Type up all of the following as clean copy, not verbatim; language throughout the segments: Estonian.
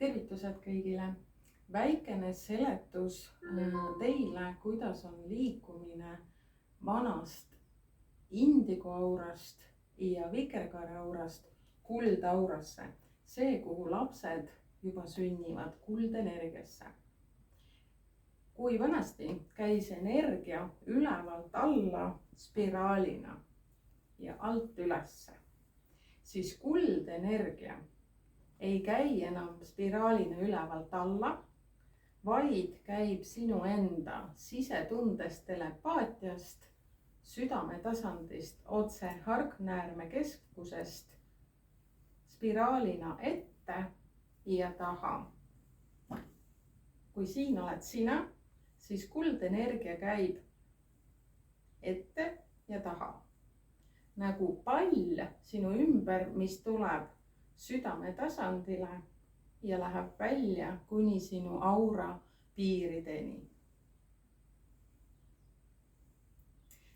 Tervitused kõigile. Väikene seletus teile, kuidas on liikumine vanast indigoaurast ja vikerkaaraurast kuldaurasse. See, kuhu lapsed juba sünnivad kuldenergiasse. Kui vanasti käis energia ülevalt alla spiraalina ja alt ülesse, siis kuldenergia ei käi enam spiraalina ülevalt alla, vaid käib sinu enda sisetundest, telepaatiast, südametasandist, otse hargnäärme keskusest spiraalina ette ja taha. Kui siin oled sina, siis kuldenergia käib ette ja taha. Nagu pall sinu ümber, mis tuleb südametasandile ja läheb välja kuni sinu aura piirideni.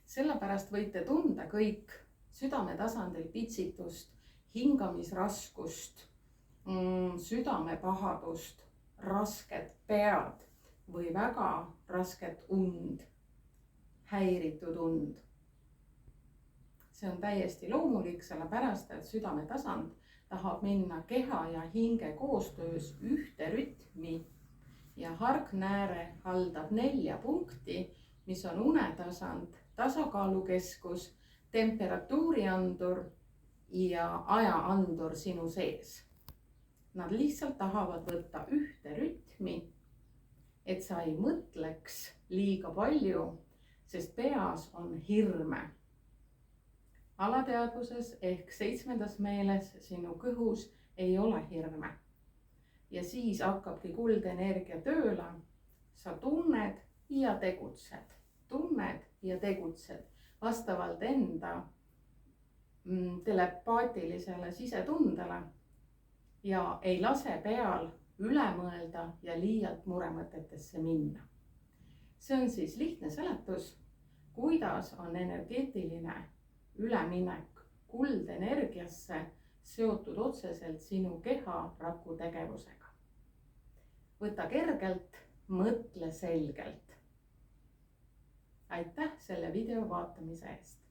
Sellepärast võite tunda kõik südametasandil pitsitust, hingamisraskust, südamepahadust, rasket pead või väga rasket und, häiritud und. See on täiesti loomulik, sellepärast et südametasand tahab minna keha ja hinge koostöös ühte rütmi ja hargnääre haldab 4 punkti, mis on unetasand, tasakaalukeskus, temperatuuriandur ja ajaandur sinu sees. Nad lihtsalt tahavad võtta ühte rütmi, et sa ei mõtleks liiga palju, sest peas on hirme. Alateadvuses ehk 7. meeles sinu kõhus ei ole hirme. Ja siis hakkabki kuldenergia tööle. Sa tunned ja tegutsed. Tunned ja tegutsed vastavalt enda telepaatilisele sisetundele ja ei lase peal üle mõelda ja liialt muremõtetesse minna. See on siis lihtne seletus, kuidas on energeetiline üleminek kuldenergiasse seotud otseselt sinu keha raku tegevusega. Võta kergelt, mõtle selgelt. Aitäh selle video vaatamise eest.